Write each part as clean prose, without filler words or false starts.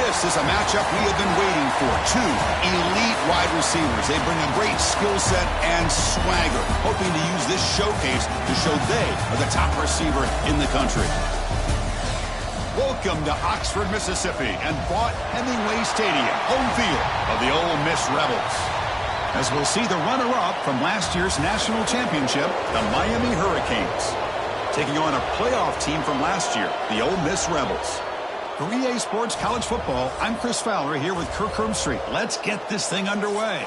This is a matchup we have been waiting for. Two elite wide receivers. They bring a great skill set and swagger, hoping to use this showcase to show they are the top receiver in the country. Welcome to Oxford, Mississippi, and Vaught Hemingway Stadium, home field of the Ole Miss Rebels. As we'll see the runner-up from last year's national championship, the Miami Hurricanes, taking on a playoff team from last year, the Ole Miss Rebels. For EA Sports College Football, I'm Chris Fowler here with Kirk Herbstreit. Let's get this thing underway.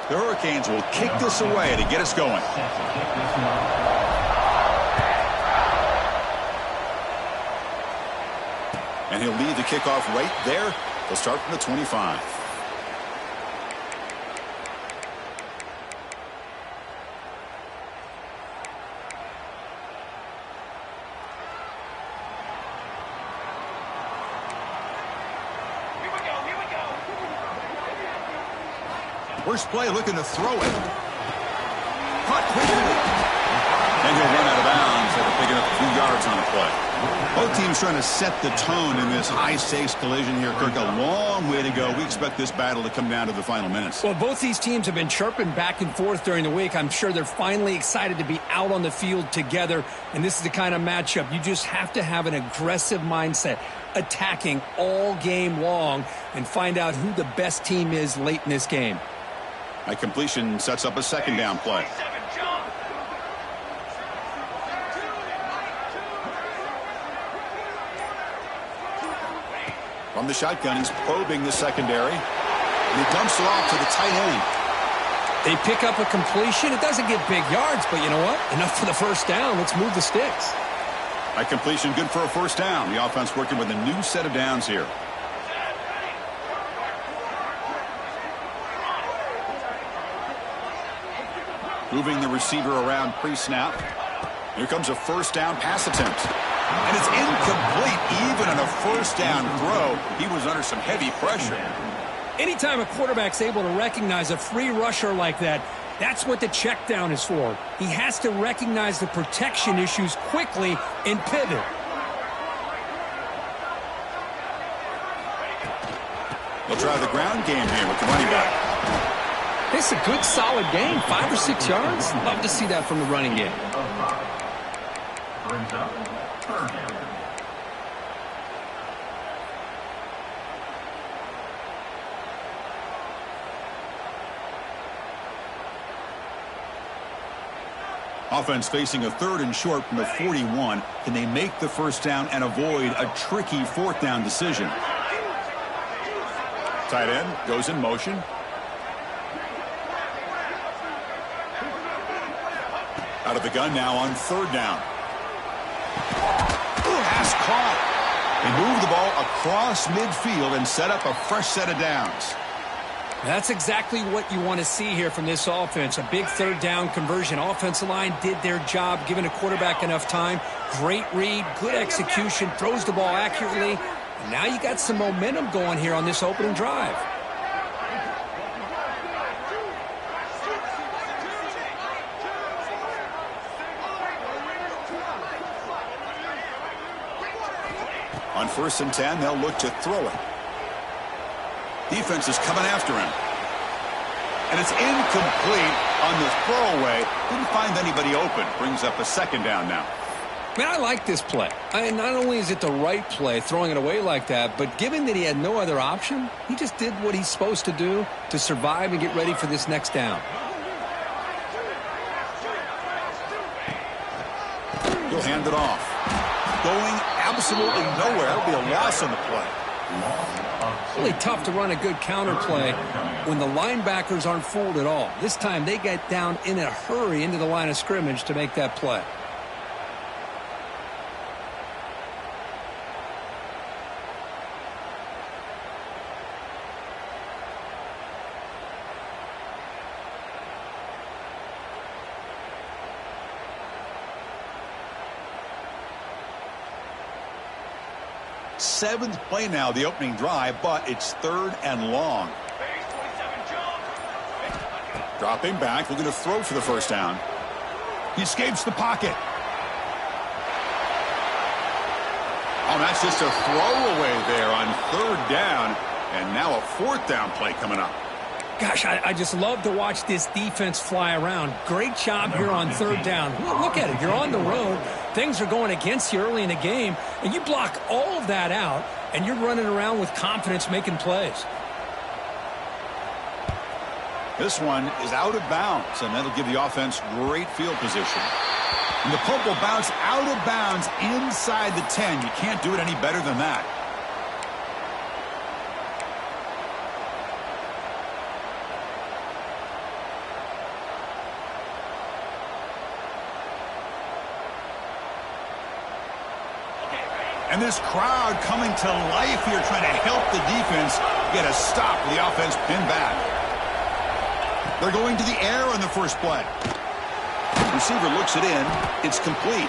The Hurricanes will kick this away to get us going. And he'll lead the kickoff right there. They'll start from the 25. First play, looking to throw it. Caught quickly. And he'll run out of bounds after picking up a few yards on the play. Both teams trying to set the tone in this high-stakes collision here, Kirk. A long way to go. We expect this battle to come down to the final minutes. Well, both these teams have been chirping back and forth during the week. I'm sure they're finally excited to be out on the field together. And this is the kind of matchup you just have to have an aggressive mindset, attacking all game long, and find out who the best team is late in this game. A completion sets up a second down play. From the shotgun, he's probing the secondary. And he dumps it off to the tight end. They pick up a completion. It doesn't get big yards, but you know what? Enough for the first down. Let's move the sticks. A completion good for a first down. The offense working with a new set of downs here. Moving the receiver around pre-snap. Here comes a first down pass attempt. And it's incomplete. Even on a first down throw, he was under some heavy pressure. Anytime a quarterback's able to recognize a free rusher like that, that's what the check down is for. He has to recognize the protection issues quickly and pivot. They'll try the ground game here with the running back. It's a good, solid game. 5 or 6 yards. Love to see that from the running game. Offense facing a 3rd and short from the 41. Can they make the first down and avoid a tricky 4th down decision? Tight end goes in motion. Out of the gun now on 3rd down. Pass caught. They move the ball across midfield and set up a fresh set of downs. That's exactly what you want to see here from this offense. A big 3rd down conversion. Offensive line did their job, giving a quarterback enough time. Great read, good execution, throws the ball accurately. And now you got some momentum going here on this opening drive. On 1st and 10, they'll look to throw it. Defense is coming after him. And it's incomplete on the throwaway. Didn't find anybody open. Brings up a 2nd down now. Man, I like this play. Not only is it the right play, throwing it away like that, but given that he had no other option, he just did what he's supposed to do to survive and get ready for this next down. He'll hand it off. Going absolutely nowhere. That'll be a loss on the play. Really tough to run a good counter play when the linebackers aren't fooled at all. This time they get down in a hurry into the line of scrimmage to make that play. Seventh play now, the opening drive, but it's 3rd and long. Dropping back, looking to throw for the first down. He escapes the pocket. Oh, that's just a throwaway there on third down. And now a fourth down play coming up. Gosh, I just love to watch this defense fly around. Great job here on third down. Look at it. You're on the road. Things are going against you early in the game, and you block all of that out, and you're running around with confidence making plays. This one is out of bounds, and that'll give the offense great field position. And the punt will bounce out of bounds inside the 10. You can't do it any better than that. And this crowd coming to life here, trying to help the defense get a stop with the offense pinned back. They're going to the air on the first play. Receiver looks it in. It's complete.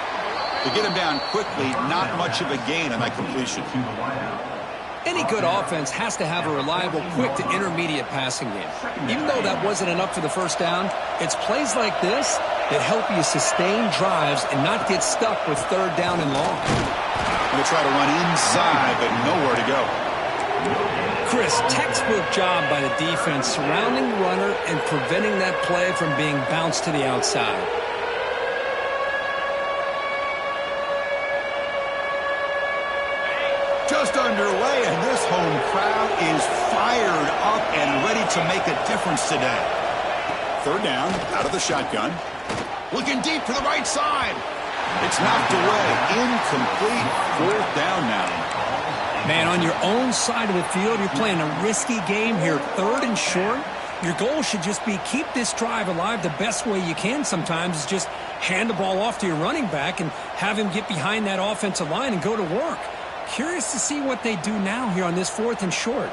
They get him down quickly. Not much of a gain on that completion. Any good offense has to have a reliable, quick to intermediate passing game. Even though that wasn't enough for the first down, it's plays like this that help you sustain drives and not get stuck with third down and long. Going to try to run inside, but nowhere to go. Chris, textbook job by the defense surrounding the runner and preventing that play from being bounced to the outside. Just underway, and this home crowd is fired up and ready to make a difference today. Third down, out of the shotgun. Looking deep to the right side. It's knocked away. Incomplete. Fourth down now. Man, on your own side of the field, you're playing a risky game here. Third and short. Your goal should just be keep this drive alive the best way you can sometimes is just hand the ball off to your running back and have him get behind that offensive line and go to work. Curious to see what they do now here on this fourth and short.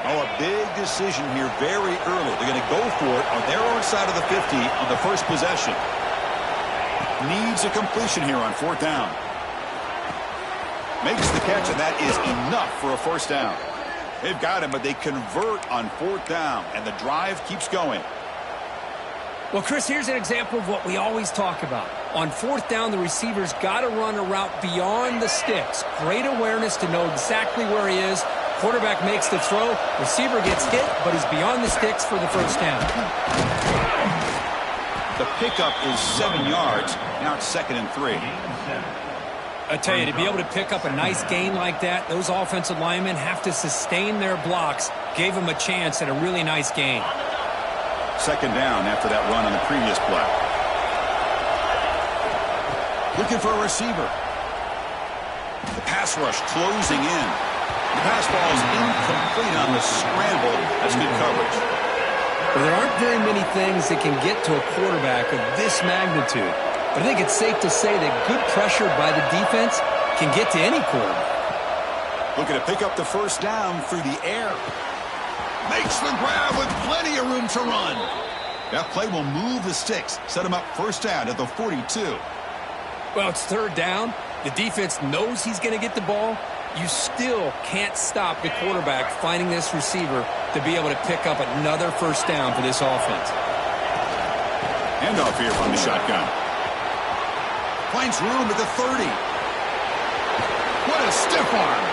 Oh, a big decision here very early. They're going to go for it on their own side of the 50 on the first possession. Needs a completion here on fourth down. Makes the catch, and that is enough for a first down. They've got him, but they convert on fourth down, and the drive keeps going. Well, Chris, here's an example of what we always talk about. On fourth down, the receiver's got to run a route beyond the sticks. Great awareness to know exactly where he is. Quarterback makes the throw. Receiver gets hit, but he's beyond the sticks for the first down. The pickup is 7 yards. Now it's 2nd and 3. I tell you, to be able to pick up a nice gain like that, those offensive linemen have to sustain their blocks. Gave them a chance at a really nice gain. 2nd down after that run on the previous play. Looking for a receiver. The pass rush closing in. The pass ball is incomplete on the scramble. That's good coverage. Well, there aren't very many things that can get to a quarterback of this magnitude. But I think it's safe to say that good pressure by the defense can get to any quarterback. Looking to pick up the first down through the air. Makes the grab with plenty of room to run. That play will move the sticks. Set him up first down at the 42. Well, it's third down. The defense knows he's going to get the ball. You still can't stop the quarterback finding this receiver to be able to pick up another first down for this offense. Handoff here from the shotgun. Finds room at the 30. What a stiff arm.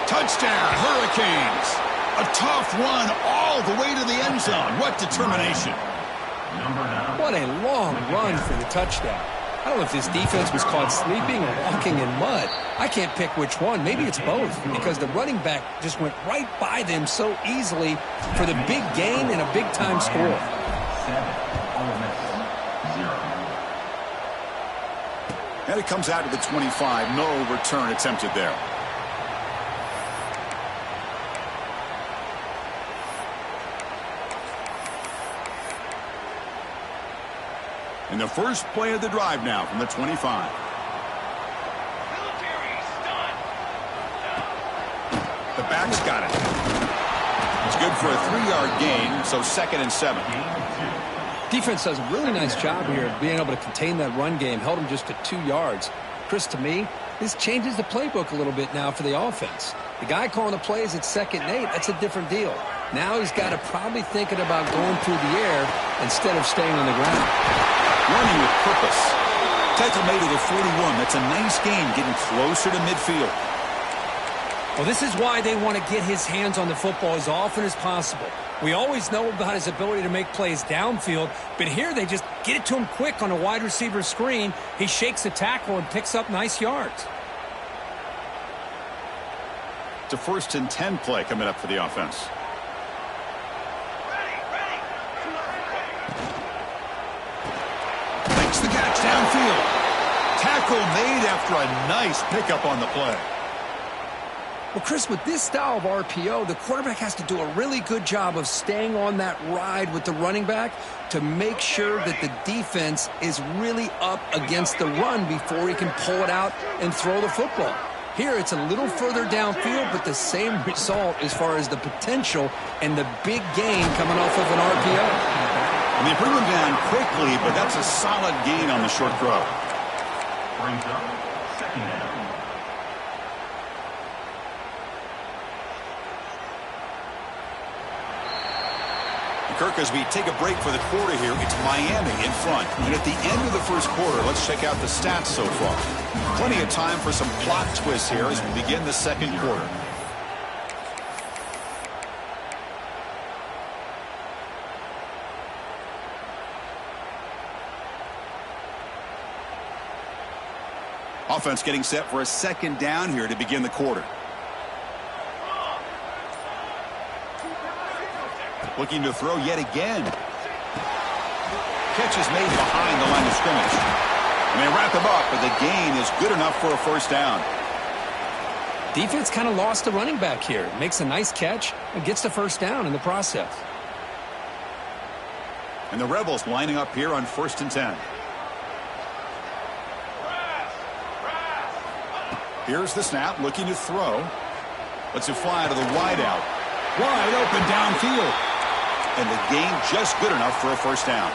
Touchdown, Hurricanes. A tough run all the way to the end zone. What determination. What a long run for the touchdown. I don't know if this defense was caught sleeping or walking in mud. I can't pick which one. Maybe it's both because the running back just went right by them so easily for the big gain and a big-time score. And it comes out to the 25. No return attempted there. In the first play of the drive now from the 25. The back's got it. It's good for a 3-yard gain, so 2nd and 7. Defense does a really nice job here of being able to contain that run game. Held him just to 2 yards. Chris, to me, this changes the playbook a little bit now for the offense. The guy calling the plays at 2nd and 8, that's a different deal. Now he's got to probably thinking about going through the air instead of staying on the ground. running with purpose. Tackle made to the 41. That's a nice gain, getting closer to midfield. Well, this is why they want to get his hands on the football as often as possible. We always know about his ability to make plays downfield, but here they just get it to him quick on a wide receiver screen. He shakes the tackle and picks up nice yards. It's a 1st and 10 play coming up for the offense. Makes the catch downfield. Tackle made after a nice pickup on the play. Well, Chris, with this style of RPO, the quarterback has to do a really good job of staying on that ride with the running back to make sure that the defense is really up against the run before he can pull it out and throw the football. Here, it's a little further downfield, but the same result as far as the potential and the big gain coming off of an RPO. And they bring him down quickly, but that's a solid gain on the short throw. Brings up 2nd down. Kirk, as we take a break for the quarter here, it's Miami in front. And at the end of the first quarter, let's check out the stats so far. Plenty of time for some plot twists here as we begin the second quarter. Offense getting set for a 2nd down here to begin the quarter. Looking to throw yet again. Catch is made behind the line of scrimmage. And they wrap him up, but the gain is good enough for a 1st down. Defense kind of lost the running back here. Makes a nice catch and gets the 1st down in the process. And the Rebels lining up here on 1st and 10. Here's the snap, looking to throw. Lets it fly to the wideout. Wide open downfield. And the gain just good enough for a 1st down.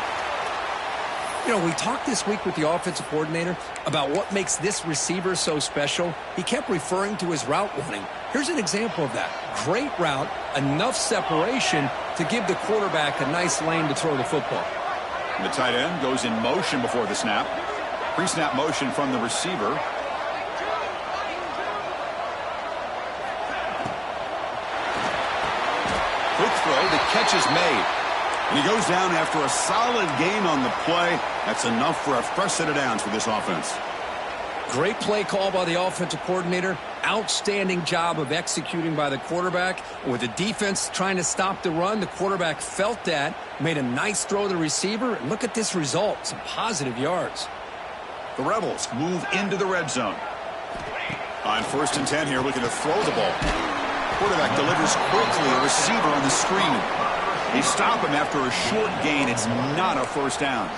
You know, we talked this week with the offensive coordinator about what makes this receiver so special. He kept referring to his route running. Here's an example of that. Great route, enough separation to give the quarterback a nice lane to throw the football. And the tight end goes in motion before the snap. Pre-snap motion from the receiver. Quick throw, the catch is made. And he goes down after a solid gain on the play. That's enough for a fresh set of downs for this offense. Great play call by the offensive coordinator. Outstanding job of executing by the quarterback. With the defense trying to stop the run, the quarterback felt that, made a nice throw to the receiver. And look at this result, some positive yards. The Rebels move into the red zone. On 1st and 10 here, looking to throw the ball. Quarterback delivers quickly, a receiver on the screen. They stop him after a short gain. It's not a 1st down.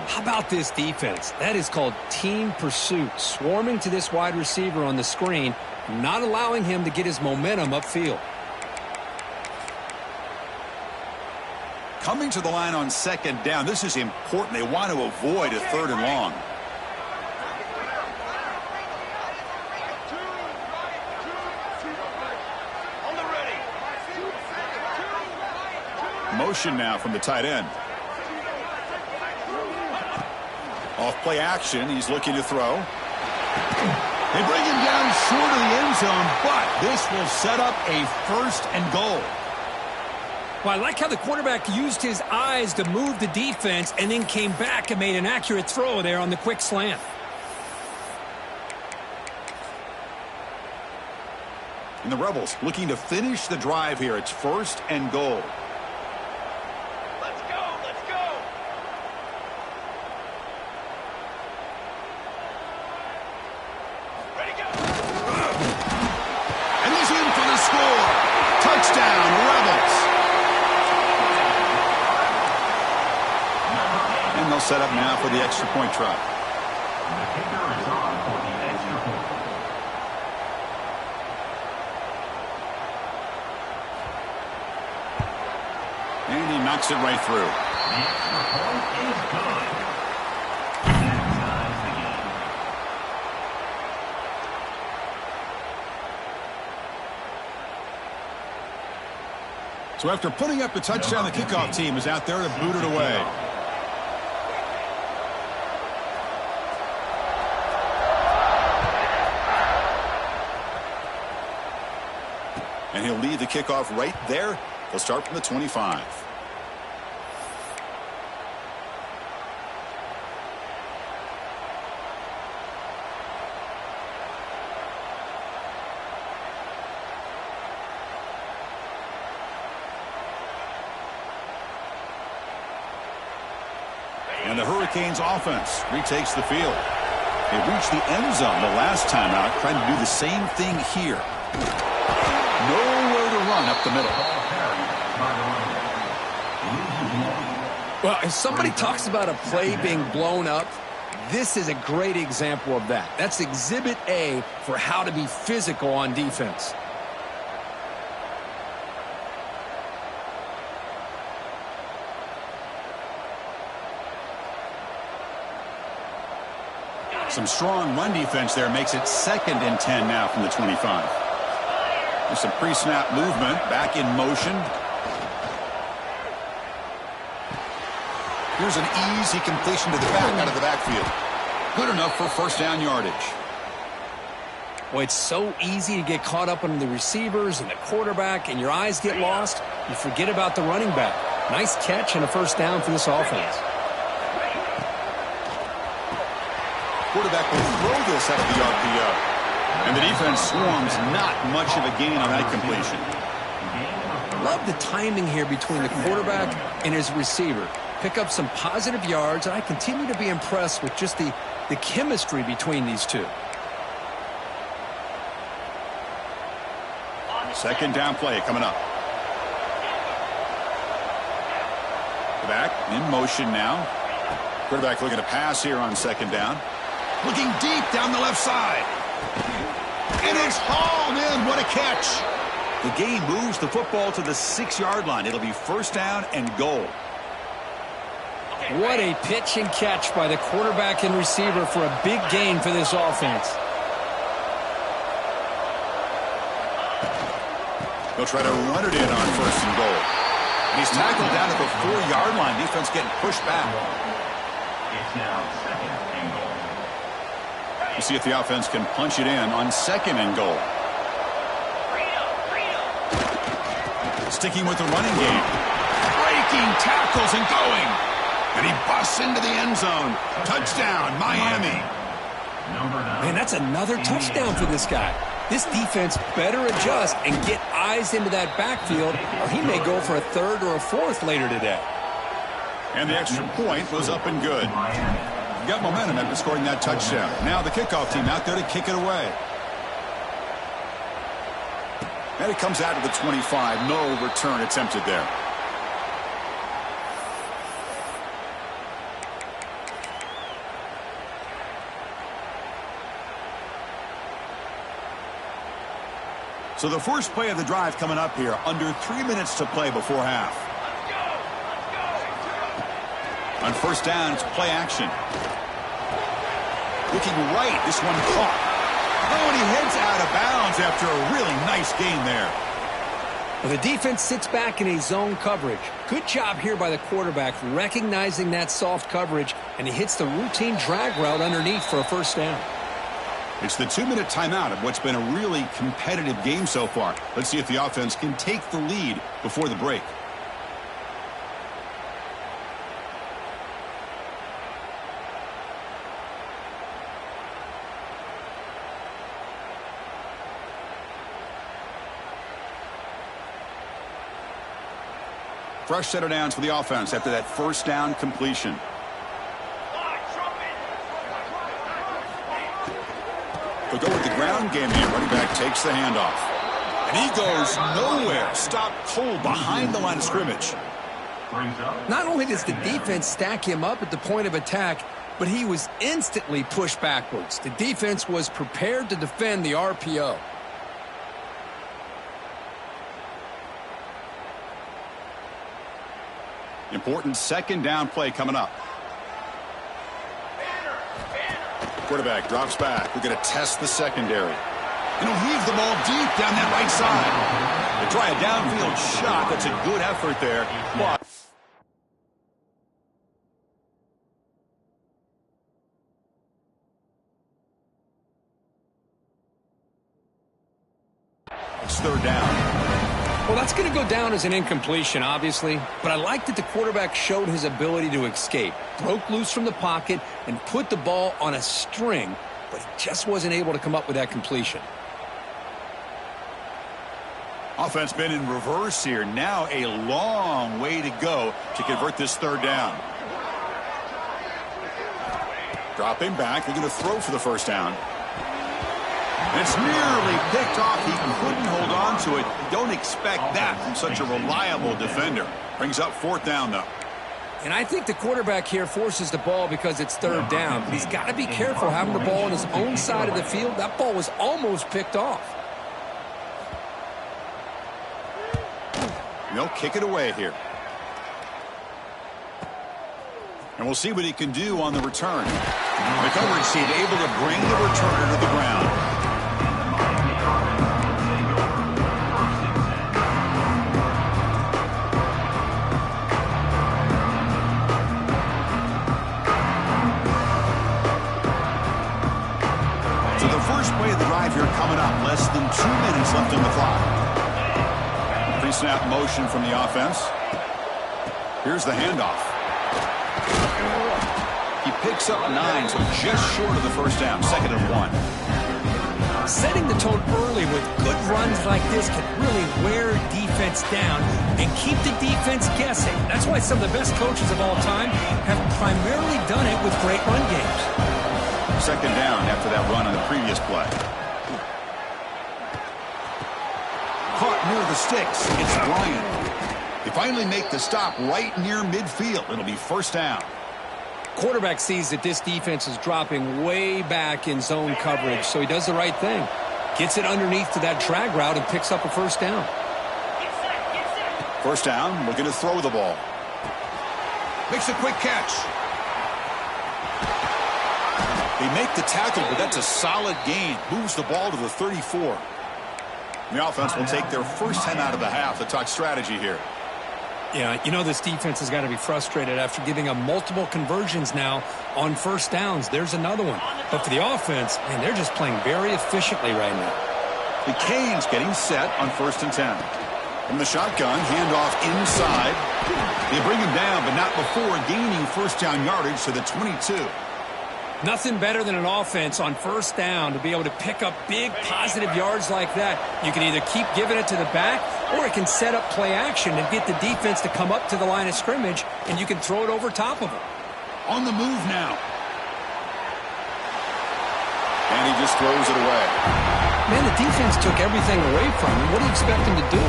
How about this defense? That is called team pursuit. Swarming to this wide receiver on the screen, not allowing him to get his momentum upfield. Coming to the line on 2nd down. This is important. They want to avoid a 3rd and long. Motion now from the tight end. Off play action. He's looking to throw. They bring him down short of the end zone, but this will set up a 1st and goal. Well, I like how the quarterback used his eyes to move the defense and then came back and made an accurate throw there on the quick slant. And the Rebels looking to finish the drive here. It's 1st and goal. Set up now for the extra point try. The kicker is on for the extra point. And he knocks it right through. The extra point is good. That ties the game. So after putting up the touchdown, the kickoff team is out there to boot it away. he'll lead the kickoff right there. They'll start from the 25. And the Hurricanes offense retakes the field. They reached the end zone the last time out, trying to do the same thing here. Nowhere to run up the middle. Well, if somebody talks about a play being blown up, this is a great example of that. That's exhibit A for how to be physical on defense. Some strong run defense there makes it 2nd and 10 now from the 25. There's some pre-snap movement, back in motion. Here's an easy completion to the back out of the backfield. Good enough for first down yardage. Well, it's so easy to get caught up on the receivers and the quarterback, and your eyes get lost. You forget about the running back. Nice catch and a first down for this offense. Quarterback will throw this out of the RPO. And the defense swarms, not much of a gain on that completion. Love the timing here between the quarterback and his receiver. Pick up some positive yards, and I continue to be impressed with just the chemistry between these two. Second down play coming up. Back in motion now. Quarterback looking to pass here on second down. Looking deep down the left side. And it's hauled in. What a catch. The game moves the football to the 6-yard line. It'll be first down and goal. What a pitch and catch by the quarterback and receiver for a big gain for this offense. They'll try to run it in on first and goal. And he's tackled down at the 4-yard line. Defense getting pushed back. It's now 2nd and goal. We'll see if the offense can punch it in on second and goal. Sticking with the running game. Breaking tackles and going. And he busts into the end zone. Touchdown, Miami. Man, that's another touchdown for this guy. This defense better adjust and get eyes into that backfield, or he may go for a 3rd or a 4th later today. And the extra point was up and good. Got momentum after scoring that touchdown. Now the kickoff team out there to kick it away. And it comes out to the 25. No return attempted there. So the first play of the drive coming up here. Under 3 minutes to play before half. On first down, it's play action. Looking right, this one caught. Oh, and he heads out of bounds after a really nice gain there. Well, the defense sits back in a zone coverage. Good job here by the quarterback recognizing that soft coverage, and he hits the routine drag route underneath for a first down. It's the 2-minute timeout of what's been a really competitive game so far. Let's see if the offense can take the lead before the break. Fresh set of downs for the offense after that first down completion. They'll go with the ground game here. Running back takes the handoff. And he goes nowhere. Stopped cold behind the line of scrimmage. Not only does the defense stack him up at the point of attack, but he was instantly pushed backwards. The defense was prepared to defend the RPO. Important second down play coming up. Quarterback drops back. We're going to test the secondary. And he'll heave the ball deep down that right side. They try a downfield shot. That's a good effort there. But it's third down. Well, that's going to go down as an incompletion, obviously, but I like that the quarterback showed his ability to escape, broke loose from the pocket, and put the ball on a string, but he just wasn't able to come up with that completion. Offense been in reverse here. Now a long way to go to convert this third down. Dropping back. They're going to throw for the first down. It's nearly picked off. He couldn't hold on to it. Don't expect that from such a reliable defender. Brings up fourth down, though. And I think the quarterback here forces the ball because it's third down. But he's got to be careful having the ball on his own side of the field. That ball was almost picked off. They'll kick it away here. And we'll see what he can do on the return. The coverage team able to bring the returner to the ground. So the first play of the drive here coming up. Less than 2 minutes left on the clock. Pre-snap motion from the offense. Here's the handoff. He picks up 9, so just short of the first down. 2nd and 1. Setting the tone early with good runs like this can really wear defense down and keep the defense guessing. That's why some of the best coaches of all time have primarily done it with great run games. 2nd down after that run on the previous play. Caught near the sticks. It's Bryant. They finally make the stop right near midfield. It'll be first down. Quarterback sees that this defense is dropping way back in zone coverage, so he does the right thing. Gets it underneath to that drag route and picks up a first down. First down, looking to throw the ball. Makes a quick catch. They make the tackle, but that's a solid gain. Moves the ball to the 34. The offense will take their first 10 out of the half. To talk strategy here. Yeah, you know this defense has got to be frustrated after giving up multiple conversions now on first downs. There's another one. But for the offense, man, they're just playing very efficiently right now. The Canes getting set on 1st and 10. From the shotgun, handoff inside. They bring him down, but not before gaining first down yardage to the 22. Nothing better than an offense on first down to be able to pick up big positive yards like that. You can either keep giving it to the back, or it can set up play action and get the defense to come up to the line of scrimmage, and you can throw it over top of them. On the move now. And he just throws it away. Man, the defense took everything away from him. What do you expect him to do?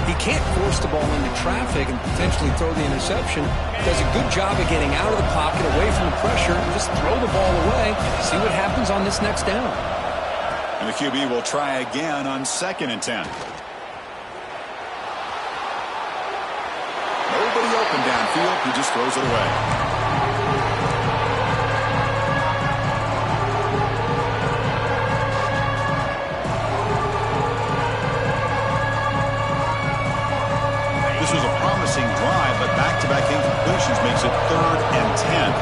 He can't force the ball into traffic and potentially throw the interception. Does a good job of getting out of the pocket, away from the pressure, and just throw the ball away. See what happens on this next down. And the QB will try again on 2nd and 10. Nobody open downfield. He just throws it away. This was a promising drive, but back-to-back incompletions makes it 3rd and 10.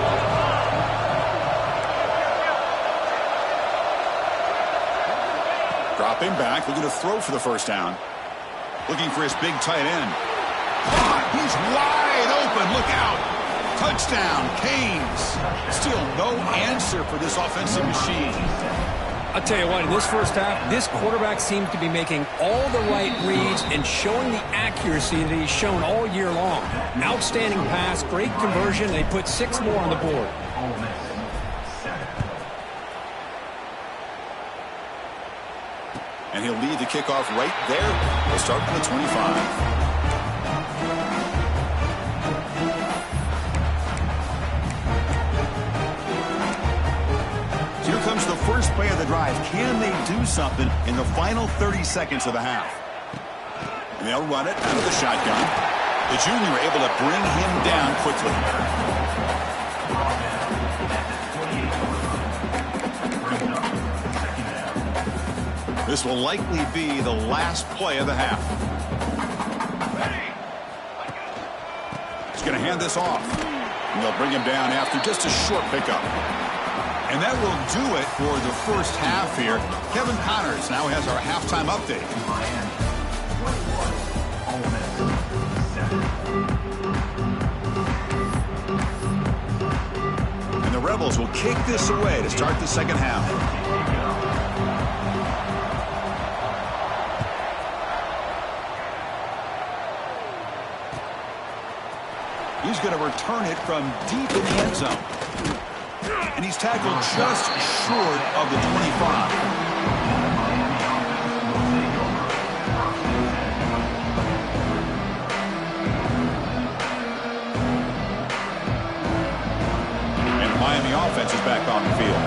Dropping back, looking to throw for the first down. Looking for his big tight end. He's wide open. Look out. Touchdown, Canes. Still no answer for this offensive machine. I'll tell you what, in this first half, this quarterback seems to be making all the right reads and showing the accuracy that he's shown all year long. Outstanding pass, great conversion. They put 6 more on the board. And he'll lead the kickoff right there. He'll start from the 25. Here comes the first play of the drive. Can they do something in the final 30 seconds of the half? And they'll run it out of the shotgun. The junior able to bring him down quickly. This will likely be the last play of the half. He's going to hand this off. And they'll bring him down after just a short pickup. And that will do it for the first half here. Kevin Connors now has our halftime update. Ole Miss 7. And the Rebels will kick this away to start the second half. He's going to return it from deep in the end zone. And he's tackled just short of the 25. Miami offense is back on the field.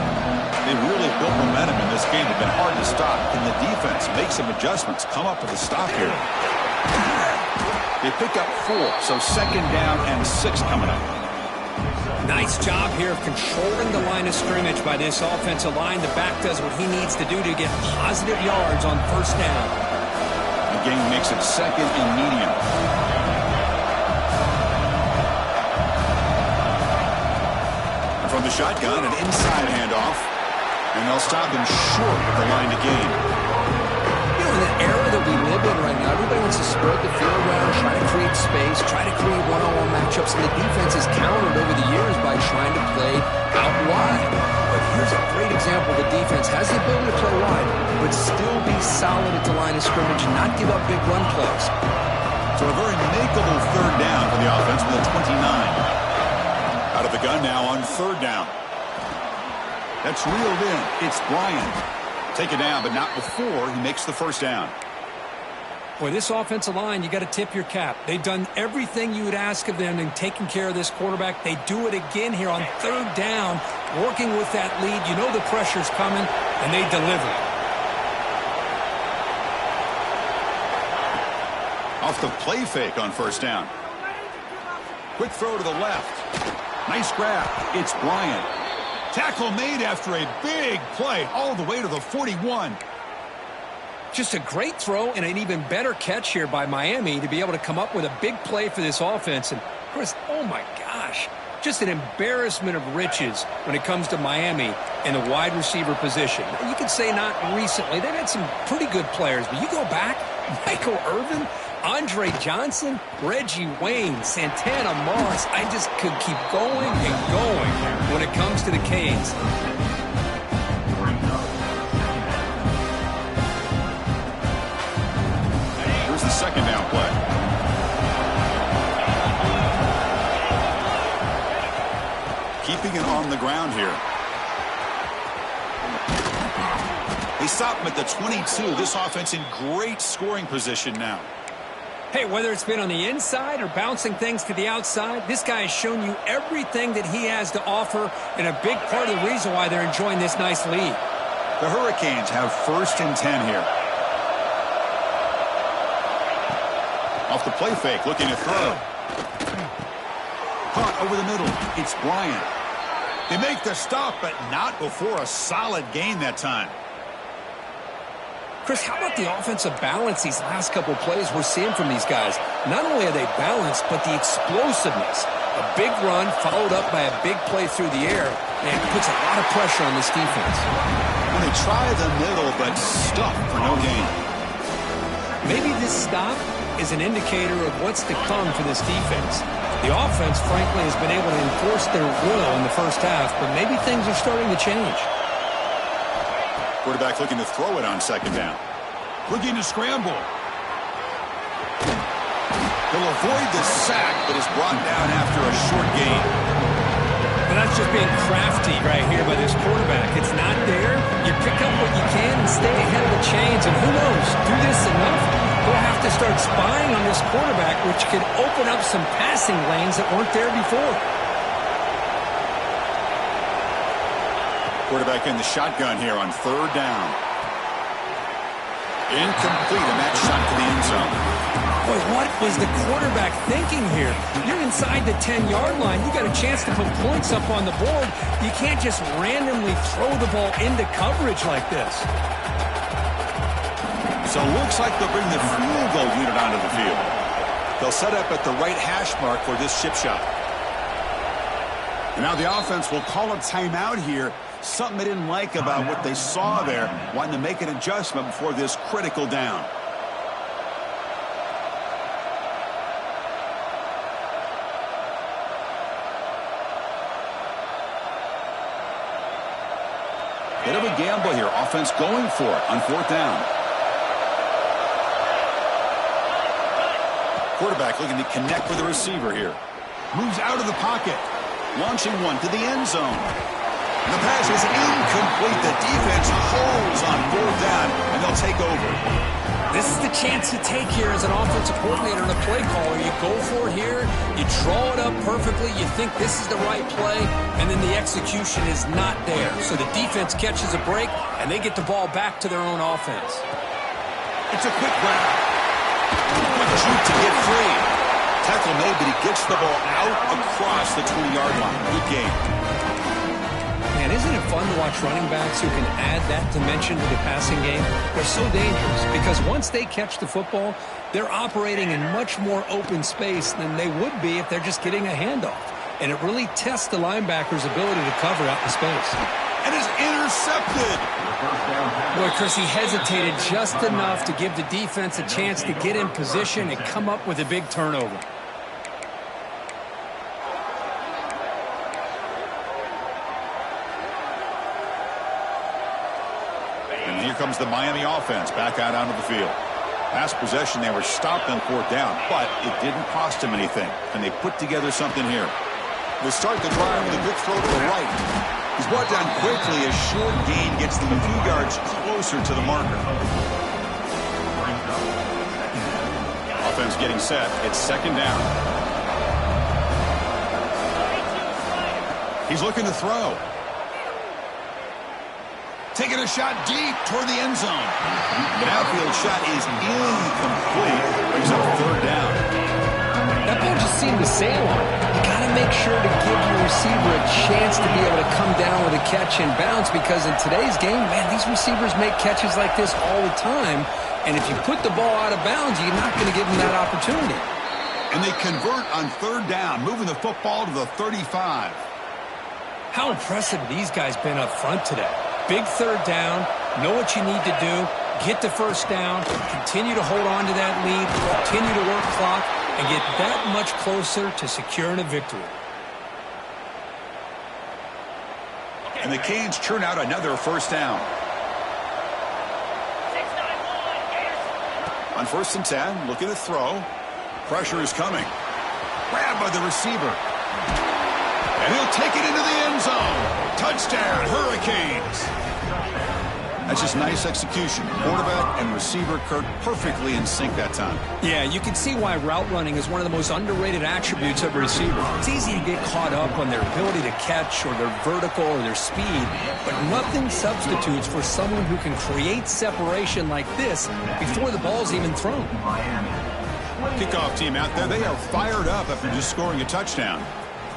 They really built momentum in this game. It's been hard to stop. Can the defense make some adjustments, come up with a stop here? They pick up 4, so second down and 6 coming up. Nice job here of controlling the line of scrimmage by this offensive line. The back does what he needs to do to get positive yards on first down. The game makes it second and medium. From the shotgun, an inside handoff. And they'll stop him short of the line to gain. You know, in the era that we live in right now, everybody wants to spread the field around, try to create space, try to create one-on-one matchups, and the defense has countered over the years by trying to play out wide. But here's a great example. The defense has the ability to play wide, but still be solid at the line of scrimmage and not give up big run plays. So a very makeable third down for the offense with a 29. Out of the gun now on third down. That's reeled in. It's Bryant. Take it down, but not before he makes the first down. Boy, this offensive line, you got to tip your cap. They've done everything you would ask of them in taking care of this quarterback. They do it again here on third down, working with that lead. You know the pressure's coming, and they deliver. Off the play fake on first down. Quick throw to the left. Nice grab. It's Bryant. Tackle made after a big play all the way to the 41. Just a great throw and an even better catch here by Miami to be able to come up with a big play for this offense. And, of course, oh, my gosh, just an embarrassment of riches when it comes to Miami in the wide receiver position. You could say not recently. They've had some pretty good players, but you go back, Michael Irvin, Andre Johnson, Reggie Wayne, Santana Moss. I just could keep going and going when it comes to the Canes. Here's the second down play. Keeping it on the ground here. They stop him at the 22. This offense in great scoring position now. Hey, whether it's been on the inside or bouncing things to the outside, this guy has shown you everything that he has to offer, and a big part of the reason why they're enjoying this nice lead. The Hurricanes have first and 10 here. Off the play fake, looking to throw. Caught over the middle. It's Bryant. They make the stop, but not before a solid gain that time. Chris, how about the offensive balance these last couple of plays we're seeing from these guys? Not only are they balanced, but the explosiveness. A big run followed up by a big play through the air, and it puts a lot of pressure on this defense. And they try the middle, but stuff for no gain. Maybe this stop is an indicator of what's to come for this defense. The offense, frankly, has been able to enforce their will in the first half, but maybe things are starting to change. Quarterback looking to throw it on second down. Looking to scramble. He'll avoid the sack, but is brought down after a short gain. And that's just being crafty right here by this quarterback. It's not there. You pick up what you can and stay ahead of the chains. And who knows, do this enough, we'll have to start spying on this quarterback, which could open up some passing lanes that weren't there before. Quarterback in the shotgun here on third down. Incomplete, and that shot to the end zone. Boy, what was the quarterback thinking here? You're inside the 10-yard line. You got a chance to put points up on the board. You can't just randomly throw the ball into coverage like this. So it looks like they'll bring the field goal unit onto the field. They'll set up at the right hash mark for this chip shot. And now the offense will call a timeout here. Something they didn't like about what they saw there, wanting to make an adjustment before this critical down. Bit of a gamble here. Offense going for it on 4th down. Quarterback looking to connect with the receiver here. Moves out of the pocket. Launching one to the end zone. The pass is incomplete. The defense holds on 4th down, and they'll take over. This is the chance you take here as an offensive coordinator and a play caller. You go for it here, you draw it up perfectly, you think this is the right play, and then the execution is not there. So the defense catches a break, and they get the ball back to their own offense. It's a quick grab. Quick shoot to get free. Tackle made, but he gets the ball out across the 20-yard line. Good game. Man, isn't it fun to watch running backs who can add that dimension to the passing game? They're so dangerous because once they catch the football, they're operating in much more open space than they would be if they're just getting a handoff. And it really tests the linebacker's ability to cover out the space. And is intercepted. Boy, Chris, he hesitated just enough to give the defense a chance to get in position and come up with a big turnover. And here comes the Miami offense back out onto the field. Last possession, they were stopped on 4th down, but it didn't cost them anything. And they put together something here. They start the drive with a good throw to the right. He's brought down quickly. A short gain gets them a few yards closer to the marker. Offense getting set. It's 2nd down. He's looking to throw. Taking a shot deep toward the end zone. The outfield shot is incomplete. Brings up 3rd down. That ball just seemed to sail on it. You got to make sure to give your receiver a chance to be able to come down with a catch and bounce, because in today's game, man, these receivers make catches like this all the time. And if you put the ball out of bounds, you're not going to give them that opportunity. And they convert on 3rd down, moving the football to the 35. How impressive these guys been up front today. Big 3rd down, know what you need to do, get the 1st down, continue to hold on to that lead, continue to work clock, and get that much closer to securing a victory. And the Canes churn out another 1st down. On 1st and 10, looking to throw. Pressure is coming. Grabbed by the receiver. And he'll take it into the end zone. Touchdown, Hurricanes. That's just nice execution. Quarterback and receiver, Kurt, perfectly in sync that time. Yeah, you can see why route running is one of the most underrated attributes of a receiver. It's easy to get caught up on their ability to catch or their vertical or their speed, but nothing substitutes for someone who can create separation like this before the ball's even thrown. Kickoff team out there, they are fired up after just scoring a touchdown.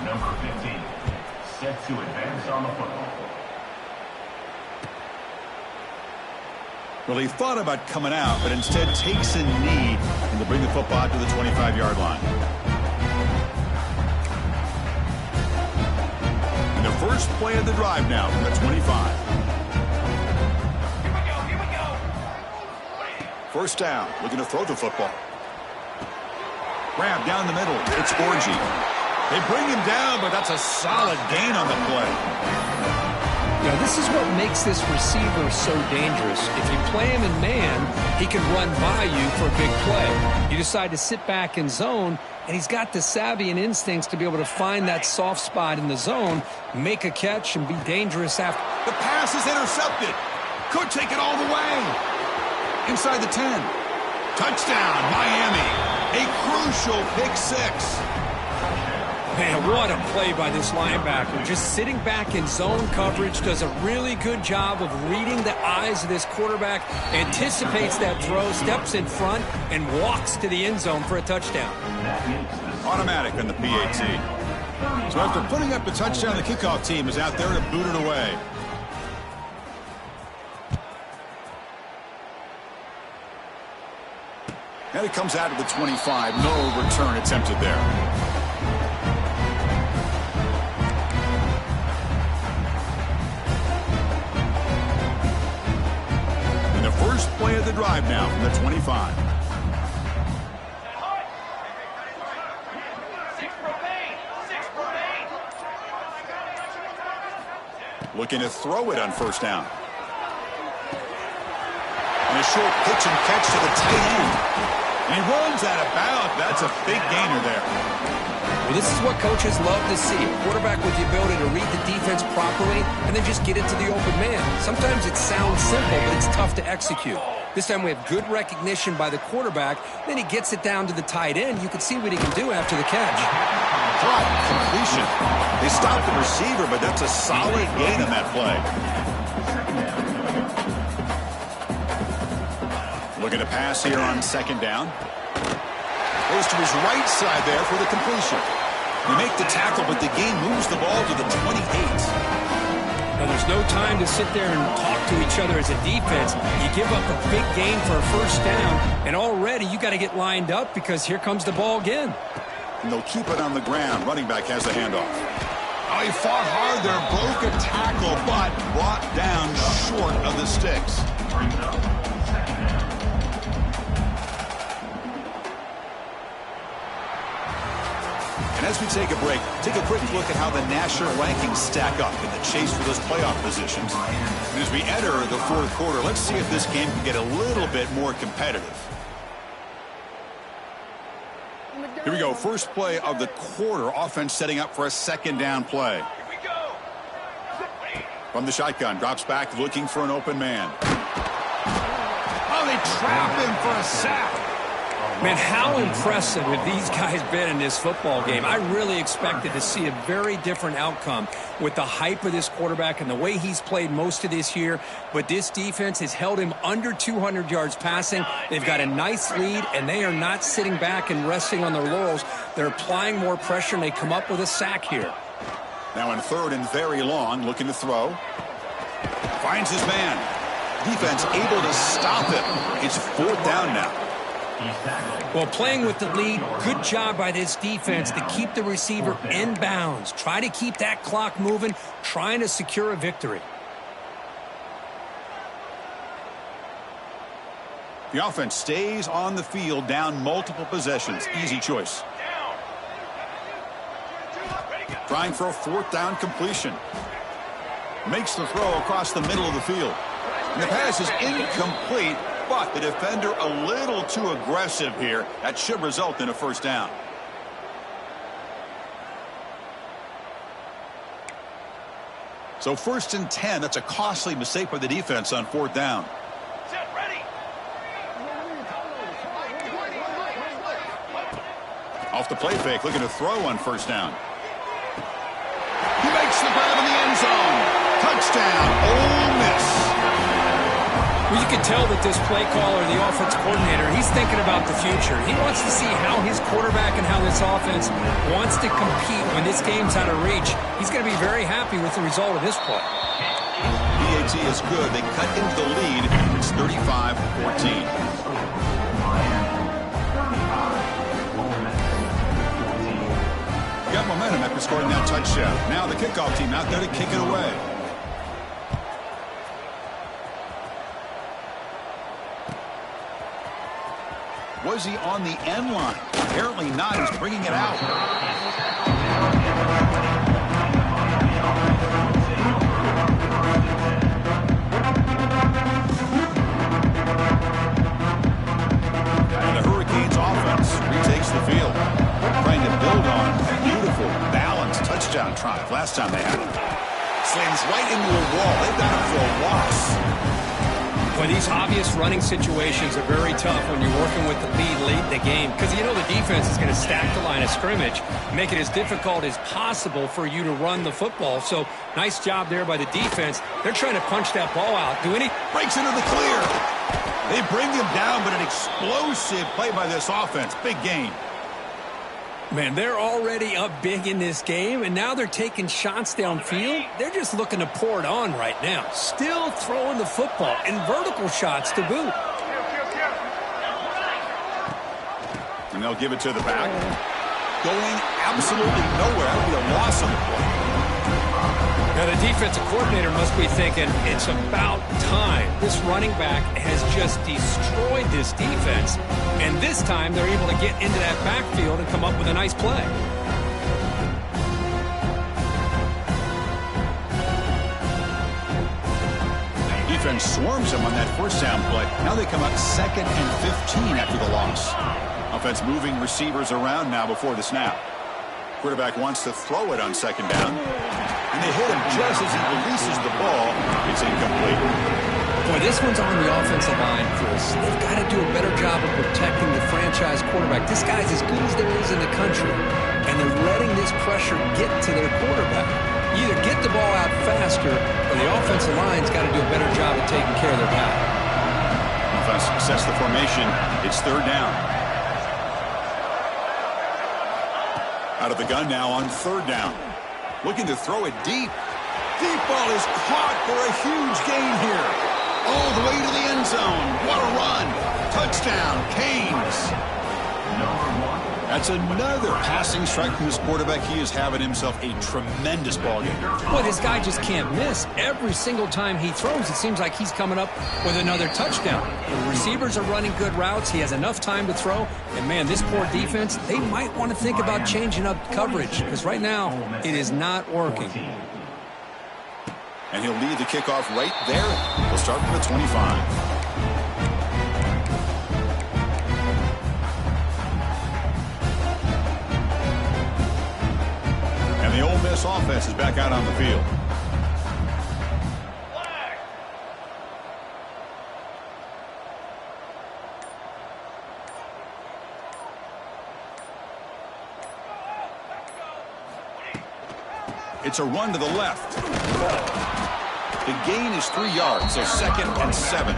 Number 15, set to advance on the football. Well, he thought about coming out, but instead takes a knee and to bring the football out to the 25-yard line. And the first play of the drive now from the 25. Here we go. 1st down, looking to throw the football. Grab down the middle. It's Orji. They bring him down, but that's a solid gain on the play. Yeah, this is what makes this receiver so dangerous. If you play him in man, he can run by you for a big play. You decide to sit back in zone, and he's got the savvy and instincts to be able to find that soft spot in the zone, make a catch, and be dangerous after. The pass is intercepted. Could take it all the way. Inside the 10. Touchdown, Miami. A crucial pick 6. Man, what a play by this linebacker. Just sitting back in zone coverage, does a really good job of reading the eyes of this quarterback, anticipates that throw, steps in front, and walks to the end zone for a touchdown. Automatic on the PAT. So after putting up the touchdown, the kickoff team is out there to boot it away. And it comes out of the 25. No return attempted there. First play of the drive now from the 25. Looking to throw it on first down. And a short pitch and catch to the tight end. And he runs out of bounds. That's a big gainer there. Well, this is what coaches love to see. A quarterback with the ability to read the defense properly and then just get it to the open man. Sometimes it sounds simple, but it's tough to execute. This time we have good recognition by the quarterback. Then he gets it down to the tight end. You can see what he can do after the catch. Caught completion. They stopped the receiver, but that's a solid gain on that play. Looking to pass here on second down. Goes to his right side there for the completion. You make the tackle, but the game moves the ball to the 28. Now, there's no time to sit there and talk to each other as a defense. You give up a big gain for a first down, and already you got to get lined up because here comes the ball again. And they'll keep it on the ground. Running back has the handoff. Oh, he fought hard there, broke a tackle, but brought down short of the sticks. And as we take a break, take a quick look at how the national rankings stack up in the chase for those playoff positions. And as we enter the fourth quarter, let's see if this game can get a little bit more competitive. Here we go. First play of the quarter. Offense setting up for a second down play. From the shotgun, drops back looking for an open man. Oh, they trap him for a sack. Man, how impressive have these guys been in this football game? I really expected to see a very different outcome with the hype of this quarterback and the way he's played most of this year. But this defense has held him under 200 yards passing. They've got a nice lead, and they are not sitting back and resting on their laurels. They're applying more pressure, and they come up with a sack here. Now in third and very long, looking to throw. Finds his man. Defense able to stop him. It's fourth down now. Well, playing with the lead, good job by this defense to keep the receiver in bounds. Try to keep that clock moving, trying to secure a victory. The offense stays on the field, down multiple possessions. Easy choice. Trying for a fourth down completion. Makes the throw across the middle of the field. And the pass is incomplete. But the defender a little too aggressive here. That should result in a first down. So first and 10. That's a costly mistake by the defense on fourth down. Set, ready. Off the play fake, looking to throw on first down. He makes the grab in the end zone. Touchdown, Ole Miss. Well, you can tell that this play caller, the offense coordinator, he's thinking about the future. He wants to see how his quarterback and how this offense wants to compete when this game's out of reach. He's going to be very happy with the result of this play. PAT is good. They cut into the lead. It's 35-14. Got momentum after scoring that touchdown. Now the kickoff team out there to kick it away. Was he on the end line? Apparently not. He's bringing it out. And the Hurricanes offense retakes the field. Trying to build on a beautiful, balanced touchdown drive last time they had it. Slams right into a wall. They've got him for a loss. But these obvious running situations are very tough when you're working with the lead late in the game because you know the defense is going to stack the line of scrimmage, make it as difficult as possible for you to run the football. So nice job there by the defense. They're trying to punch that ball out. Breaks into the clear. They bring him down, but an explosive play by this offense. Big gain. Man, they're already up big in this game, and now they're taking shots downfield. They're just looking to pour it on right now. Still throwing the football, and vertical shots to boot. And they'll give it to the back. Going absolutely nowhere. That would be a loss on the play. Now, the defensive coordinator must be thinking, it's about time. This running back has just destroyed this defense, and this time they're able to get into that backfield and come up with a nice play. defense swarms him on that first down play. Now they come up 2nd and 15 after the loss. Offense moving receivers around now before the snap. Quarterback wants to throw it on 2nd down. And they hit him just as he releases the ball. It's incomplete. Boy, this one's on the offensive line, Chris. They've got to do a better job of protecting the franchise quarterback. This guy's as good as there is in the country, and they're letting this pressure get to their quarterback. You either get the ball out faster, or the offensive line's got to do a better job of taking care of their guy. Offense sets the formation. It's 3rd down. Out of the gun now on 3rd down. Looking to throw it deep. Deep ball is caught for a huge gain here. All the way to the end zone. What a run. Touchdown, Canes. That's another passing strike from this quarterback. He is having himself a tremendous ball game. Boy, this guy just can't miss. Every single time he throws, it seems like he's coming up with another touchdown. The receivers are running good routes. He has enough time to throw. And, man, this poor defense, they might want to think about changing up coverage because right now it is not working. And he'll lead the kickoff right there. He'll start from the 25. The Ole Miss offense is back out on the field. It's a run to the left. The gain is 3 yards, so 2nd and 7.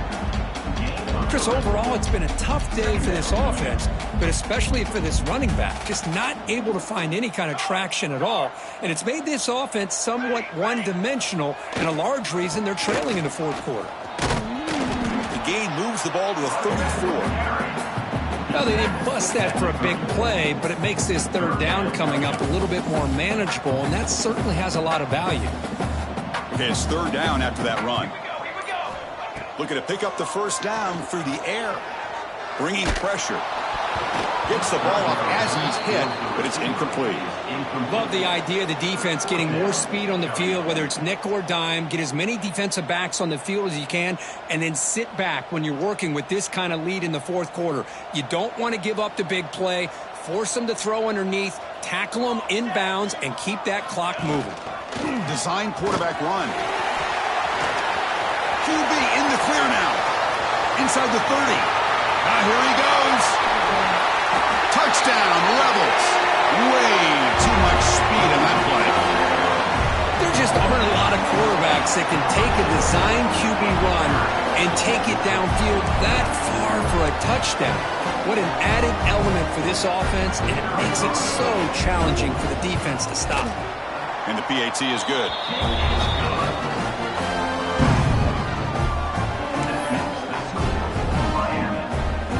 Chris, overall, it's been a tough day for this offense, but especially for this running back. Just not able to find any kind of traction at all. And it's made this offense somewhat one-dimensional, and a large reason they're trailing in the 4th quarter. The gain moves the ball to a 34. Well, they didn't bust that for a big play, but it makes this 3rd down coming up a little bit more manageable, and that certainly has a lot of value. Okay, it's 3rd down after that run. Looking to pick up the 1st down through the air. Bringing pressure. Gets the ball off as he's hit, but it's incomplete. Love the idea of the defense getting more speed on the field, whether it's nickel or dime. Get as many defensive backs on the field as you can, and then sit back when you're working with this kind of lead in the 4th quarter. You don't want to give up the big play. Force them to throw underneath, tackle them inbounds, and keep that clock moving. Design quarterback run. QB in the clear now. Inside the 30. Here he goes. Touchdown, Rebels. Way too much speed in that play. There just aren't a lot of quarterbacks that can take a design QB run and take it downfield that far for a touchdown. What an added element for this offense, and it makes it so challenging for the defense to stop. And the PAT is good.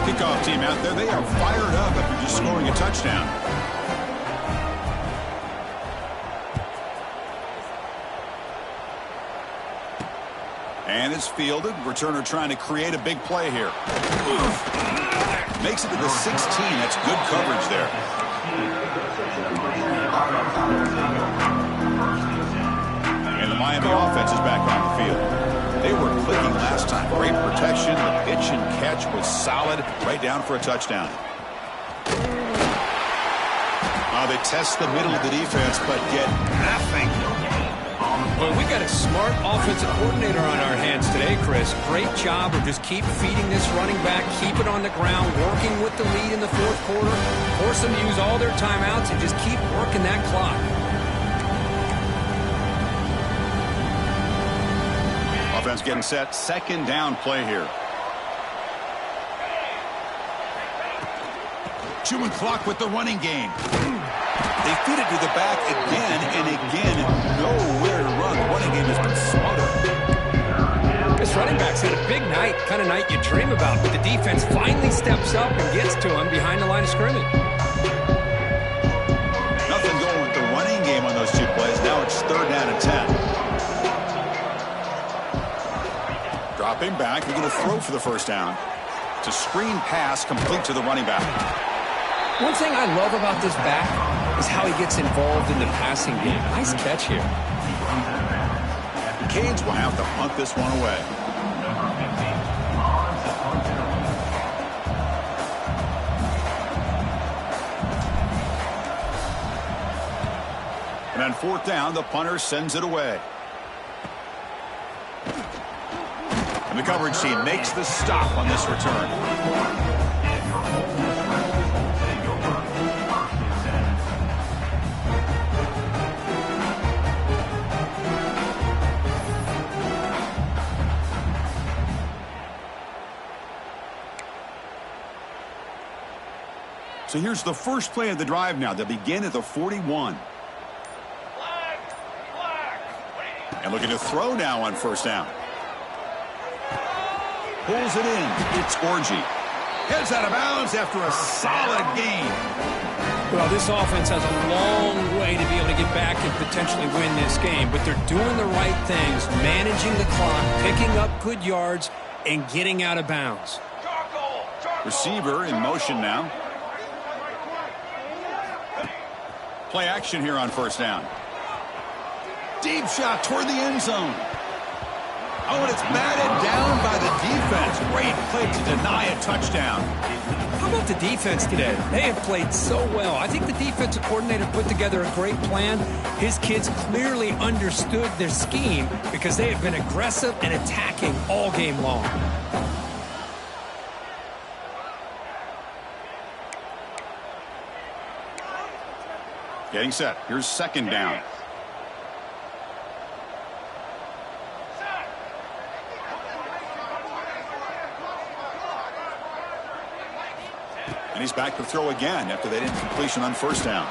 Kickoff team out there, they are fired up after just scoring a touchdown. And it's fielded. Returner trying to create a big play here. Makes it to the 16. That's good coverage there. And the Miami offense is back on the field. They were clicking last time. Great protection. The pitch and catch was solid. Right down for a touchdown. They test the middle of the defense, but get nothing. Well, we got a smart offensive coordinator on our hands today, Chris. Great job of just keep feeding this running back, keep it on the ground, working with the lead in the 4th quarter, force them to use all their timeouts, and just keep working that clock. Offense getting set. 2nd down play here. Chewing clock with the running game. They feed it to the back again and again. Nowhere to run. The running game has been smothered. This running back's had a big night, kind of night you dream about, but the defense finally steps up and gets to him behind the line of scrimmage. Nothing going with the running game on those 2 plays. Now it's 3rd down and 10. Dropping back. They're going to throw for the 1st down. It's a screen pass complete to the running back. One thing I love about this back is how he gets involved in the passing game. Nice catch here. The Canes will have to punt this one away. number 50, Hans Fontenot. And on fourth down, the punter sends it away. And the coverage team makes the stop on this return. And your Ole Miss Rebels will take over 1st and 10. So here's the first play of the drive now. They'll begin at the 41. And looking to throw now on first down. Pulls it in. It's Orji. Heads out of bounds after a solid gain. Well, this offense has a long way to be able to get back and potentially win this game, but they're doing the right things, managing the clock, picking up good yards, and getting out of bounds. Receiver in motion now. Play action here on first down. Deep shot toward the end zone. Oh, and it's batted down by the defense. Great play to deny a touchdown. How about the defense today? They have played so well. I think the defensive coordinator put together a great plan. His kids clearly understood their scheme because they have been aggressive and attacking all game long. Getting set. Here's second down. And he's back to throw again after that incompletion on first down.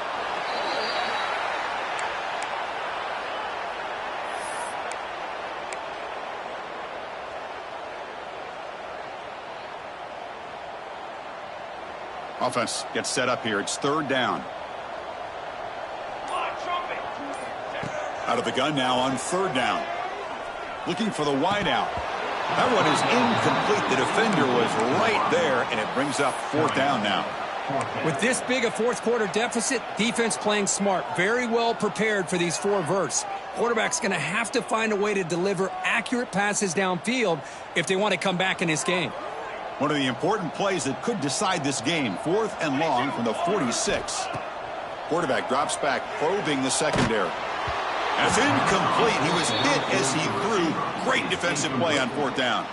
Offense gets set up here. It's third down. Out of the gun now on third down. Looking for the wideout. That one is incomplete. The defender was right there, and it brings up fourth down now. With this big a fourth quarter deficit, defense playing smart, very well prepared for these four verts. Quarterback's going to have to find a way to deliver accurate passes downfield if they want to come back in this game. One of the important plays that could decide this game, 4th and long from the 46. Quarterback drops back, probing the secondary. And it's incomplete. He was hit as he threw. Great defensive play on fourth down.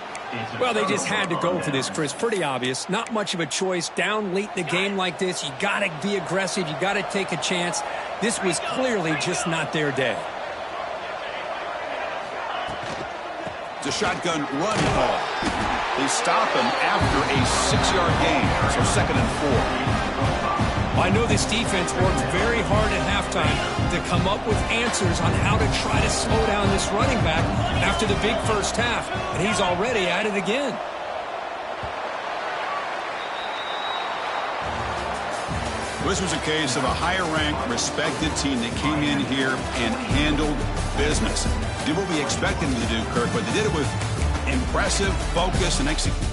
Well, they just had to go for this, Chris. Pretty obvious. Not much of a choice. Down late in the game like this, you got to be aggressive. You got to take a chance. This was clearly just not their day. It's a shotgun run call. They stop him after a 6-yard gain. So second and 4. I know this defense worked very hard at halftime to come up with answers on how to try to slow down this running back after the big first half, and he's already at it again. This was a case of a higher-ranked, respected team that came in here and handled business. Did what we expected them to do, Kirk, but they did it with impressive focus and execution.